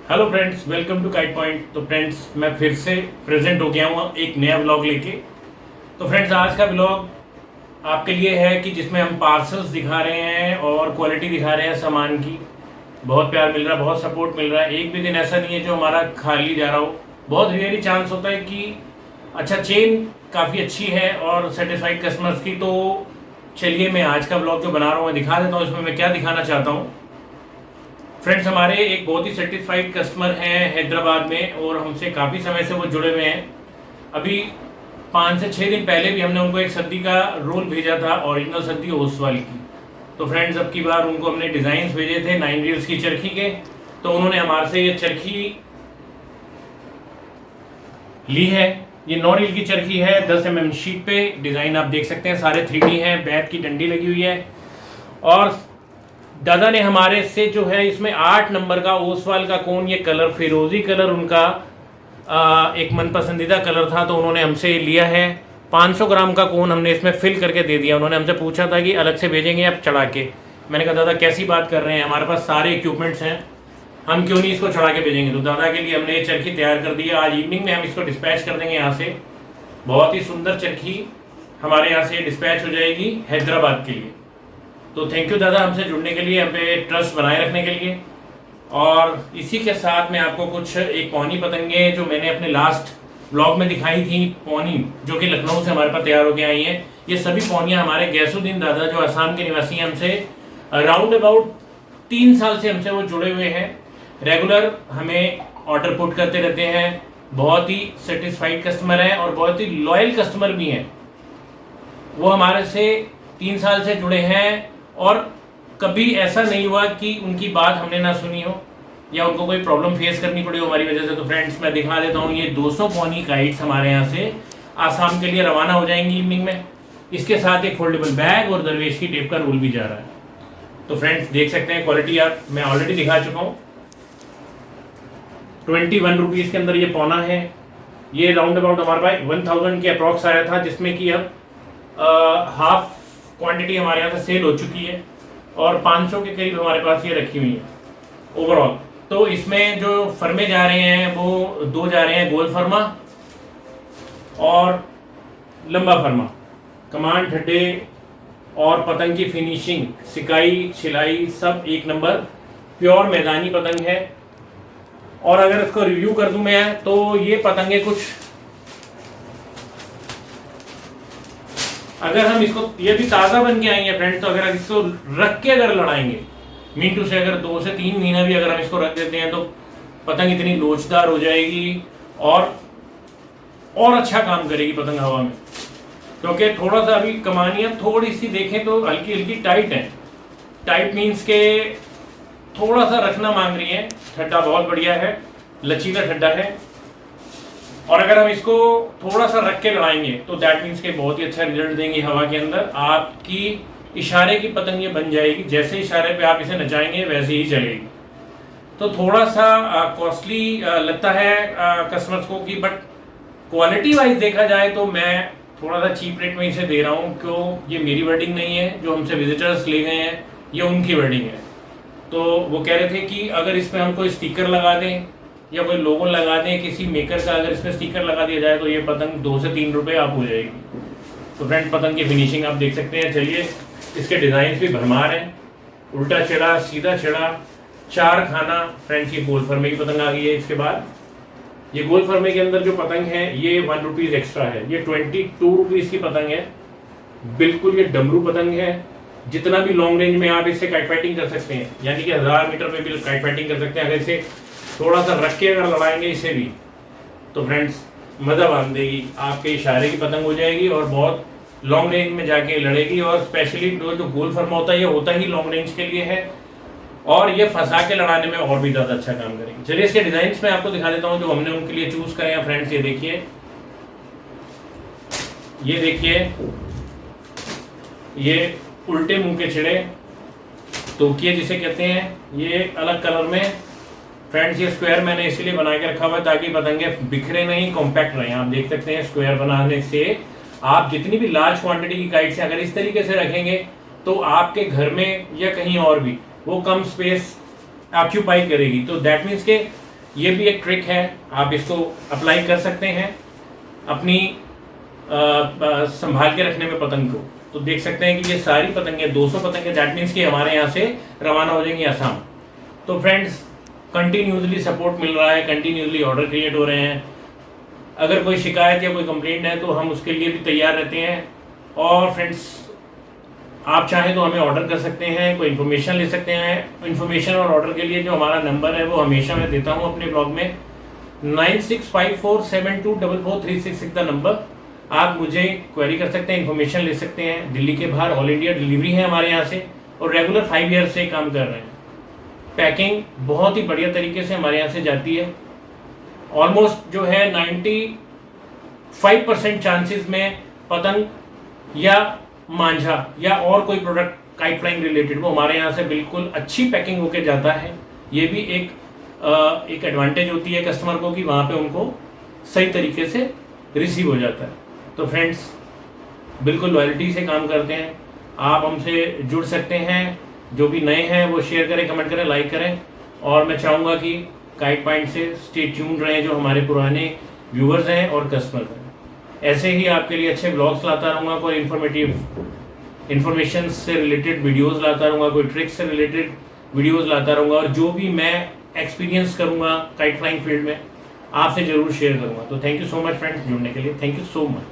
Hello friends, welcome to Kite point. तो friends, मैं फिर से प्रेजेंट हो गया हूँ एक नया व्लॉग लेके। तो फ्रेंड्स, आज का व्लॉग आपके लिए है कि जिसमें हम पार्सल्स दिखा रहे हैं और क्वालिटी दिखा रहे हैं सामान की। बहुत प्यार मिल रहा है, बहुत सपोर्ट मिल रहा है। एक भी दिन ऐसा नहीं है जो हमारा खाली जा रहा हो। बहुत रियली चांस होता है कि अच्छा, चेन काफ़ी अच्छी है और सेटिस्फाइड कस्टमर्स की। तो चलिए, मैं आज का व्लॉग जो बना रहा हूँ मैं दिखा देता हूँ। इसमें मैं क्या दिखाना चाहता हूँ फ्रेंड्स, हमारे एक बहुत ही सेटिस्फाइड कस्टमर हैं हैदराबाद में और हमसे काफ़ी समय से वो जुड़े हुए हैं। अभी 5 से 6 दिन पहले भी हमने उनको एक सद्दी का रोल भेजा था, ओरिजिनल सद्दी ओसवाल की। तो फ्रेंड्स, अब की बार उनको हमने डिज़ाइंस भेजे थे 9 रील्स की चरखी के। तो उन्होंने हमारे से ये चरखी ली है। ये 9 रील की चरखी है, 10 mm शीट पे। डिज़ाइन आप देख सकते हैं, सारे 3D हैं। बैट की डंडी लगी हुई है और दादा ने हमारे से जो है इसमें 8 नंबर का ओसवाल का कोन, ये कलर फिरोजी कलर उनका एक मन पसंदीदा कलर था, तो उन्होंने हमसे लिया है। 500 ग्राम का कोन हमने इसमें फिल करके दे दिया। उन्होंने हमसे पूछा था कि अलग से भेजेंगे आप चढ़ा के। मैंने कहा दादा कैसी बात कर रहे हैं, हमारे पास सारे इक्विपमेंट्स हैं, हम क्यों नहीं इसको चढ़ा के भेजेंगे। तो दादा के लिए हमने ये चरखी तैयार कर दी है। आज इवनिंग में हम इसको डिस्पैच कर देंगे यहाँ से। बहुत ही सुंदर चरखी हमारे यहाँ से डिस्पैच हो जाएगी हैदराबाद के लिए। तो थैंक यू दादा, हमसे जुड़ने के लिए, हम पे ट्रस्ट बनाए रखने के लिए। और इसी के साथ मैं आपको कुछ एक पौनी पतंगे जो मैंने अपने लास्ट ब्लॉग में दिखाई थी, पौनी जो कि लखनऊ से हमारे पास तैयार होकर आई हैं। ये सभी पौनियाँ हमारे गैसुद्दीन दादा जो असम के निवासी हैं, हमसे अराउंड अबाउट 3 साल से हमसे वो जुड़े हुए हैं। रेगुलर हमें ऑर्डर पुट करते रहते हैं। बहुत ही सेटिस्फाइड कस्टमर हैं और बहुत ही लॉयल कस्टमर भी हैं। वो हमारे से 3 साल से जुड़े हैं और कभी ऐसा नहीं हुआ कि उनकी बात हमने ना सुनी हो या उनको कोई प्रॉब्लम फेस करनी पड़ी हो हमारी वजह से। तो फ्रेंड्स, मैं दिखा देता हूँ, ये 200 पौनी काइट्स हमारे यहाँ से आसाम के लिए रवाना हो जाएंगी इवनिंग में। इसके साथ एक फोल्डेबल बैग और दरवेश की टेप का रोल भी जा रहा है। तो फ्रेंड्स, देख सकते हैं क्वालिटी, आप मैं ऑलरेडी दिखा चुका हूँ। 21 रुपीज़ के अंदर ये पौना है। ये राउंड अबाउट हमारे पास 1000 के अप्रॉक्स आया था, जिसमें कि अब हाफ क्वांटिटी हमारे यहाँ से सेल हो चुकी है और 500 के करीब हमारे पास ये रखी हुई है ओवरऑल। तो इसमें जो फर्मे जा रहे हैं वो 2 जा रहे हैं, गोल फर्मा और लंबा फर्मा। कमांड, ठड्डे और पतंग की फिनिशिंग, सिकाई, छिलाई सब 1 नंबर। प्योर मैदानी पतंग है। और अगर इसको रिव्यू कर दूं मैं, तो ये पतंगे कुछ, अगर हम इसको, ये भी ताज़ा बन के आई है फ्रेंड्स, तो अगर इसको रख के अगर लड़ाएंगे मिनटू से, अगर 2 से 3 महीना भी अगर हम इसको रख देते हैं, तो पतंग इतनी लोचदार हो जाएगी और अच्छा काम करेगी पतंग हवा में। क्योंकि थोड़ा सा अभी कमानियाँ थोड़ी सी देखें तो हल्की हल्की टाइट है। टाइट मीन्स के थोड़ा सा रखना मांग रही है। ठड्डा बहुत बढ़िया है, लचीला ठड्डा है। और अगर हम इसको थोड़ा सा रख के लड़ाएंगे तो दैट मीन्स के बहुत ही अच्छा रिजल्ट देंगी हवा के अंदर। आपकी इशारे की पतंग ये बन जाएगी, जैसे इशारे पे आप इसे नचाएंगे वैसे ही चलेगी। तो थोड़ा सा कॉस्टली लगता है कस्टमर्स को कि, बट क्वालिटी वाइज देखा जाए तो मैं थोड़ा सा चीप रेट में इसे दे रहा हूँ। क्यों, ये मेरी वर्डिंग नहीं है, जो हमसे विजिटर्स ले गए हैं ये उनकी वर्डिंग है। तो वो कह रहे थे कि अगर इसमें हम कोई स्टिकर लगा दें या कोई लोगो लगा दें किसी मेकर का, अगर इसमें स्टिकर लगा दिया जाए तो ये पतंग 2 से 3 रुपये आप हो जाएगी। तो फ्रेंड, पतंग की फिनिशिंग आप देख सकते हैं। चलिए, इसके डिज़ाइन भी भरमार हैं। उल्टा चढ़ा, सीधा चढ़ा, 4 खाना। फ्रेंड्स, ये गोल फर्मे की पतंग आ गई है। इसके बाद ये गोल फर्मे के अंदर जो पतंग है ये 1 रुपीज़ एक्स्ट्रा है। ये 22 रुपीज़ की पतंग है। बिल्कुल ये डमरू पतंग है। जितना भी लॉन्ग रेंज में आप इससे काइट फाइटिंग कर सकते हैं, यानी कि 1000 मीटर में भी काइट फाइटिंग कर सकते हैं। अगर इसे थोड़ा सा रख के अगर लड़ाएंगे इसे भी, तो फ्रेंड्स मज़ा बांध देगी। आपके इशारे की पतंग हो जाएगी और बहुत लॉन्ग रेंज में जाके लड़ेगी। और स्पेशली जो गोल फर्मा होता है, ये होता ही लॉन्ग रेंज के लिए है और ये फंसा के लड़ाने में और भी ज़्यादा अच्छा काम करेगी। चलिए, इसके डिज़ाइंस मैं आपको दिखा देता हूँ जो हमने उनके लिए चूज़ करे हैं फ्रेंड्स। ये देखिए, ये देखिए, ये उल्टे मुंह के छिड़े तोकिए जिसे कहते हैं, ये अलग कलर में। फ्रेंड्स, ये स्क्वायर मैंने इसीलिए बना के रखा हुआ है ताकि पतंगे बिखरे नहीं, कॉम्पैक्ट रहें। आप देख सकते हैं स्क्वायर बनाने से आप जितनी भी लार्ज क्वांटिटी की काइट्स अगर इस तरीके से रखेंगे तो आपके घर में या कहीं और भी वो कम स्पेस ऑक्यूपाई करेगी। तो दैट मीन्स के ये भी एक ट्रिक है, आप इसको अप्लाई कर सकते हैं अपनी संभाल के रखने में पतंग को। तो देख सकते हैं कि ये सारी पतंगें 200 पतंगें, दैट मीन्स कि हमारे यहाँ से रवाना हो जाएंगी आसाम। तो फ्रेंड्स कंटिन्यूसली सपोर्ट मिल रहा है, कंटिन्यूसली ऑर्डर क्रिएट हो रहे हैं। अगर कोई शिकायत या कोई कंप्लेंट है तो हम उसके लिए भी तैयार रहते हैं। और फ्रेंड्स आप चाहें तो हमें ऑर्डर कर सकते हैं, कोई इन्फॉर्मेशन ले सकते हैं। इन्फॉर्मेशन और ऑर्डर के लिए जो हमारा नंबर है वो हमेशा मैं देता हूँ अपने ब्लॉग में, 9654724436 द नंबर। आप मुझे क्वेरी कर सकते हैं, इन्फॉर्मेशन ले सकते हैं। दिल्ली के बाहर ऑल इंडिया डिलीवरी है हमारे यहाँ से, और रेगुलर 5 ईयर से काम कर रहे हैं। पैकिंग बहुत ही बढ़िया तरीके से हमारे यहाँ से जाती है। ऑलमोस्ट जो है 95% चांसेस में पतंग या मांझा या और कोई प्रोडक्ट काइट फ्लाइंग रिलेटेड वो हमारे यहाँ से बिल्कुल अच्छी पैकिंग होके जाता है। ये भी एक एडवांटेज होती है कस्टमर को कि वहाँ पे उनको सही तरीके से रिसीव हो जाता है। तो फ्रेंड्स बिल्कुल लॉयल्टी से काम करते हैं, आप हमसे जुड़ सकते हैं। जो भी नए हैं वो शेयर करें, कमेंट करें, लाइक करें। और मैं चाहूँगा कि काइट पॉइंट से स्टे ट्यून्ड रहें जो हमारे पुराने व्यूअर्स हैं और कस्टमर हैं। ऐसे ही आपके लिए अच्छे ब्लॉग्स लाता रहूँगा, कोई इन्फॉर्मेशन से रिलेटेड वीडियोस लाता रहूँगा, कोई ट्रिक्स से रिलेटेड वीडियोस लाता रहूँगा, और जो भी मैं एक्सपीरियंस करूँगा काइट फ्लाइंग फील्ड में आपसे ज़रूर शेयर करूँगा। तो thank you so much friends जुड़ने के लिए, थैंक यू सो मच।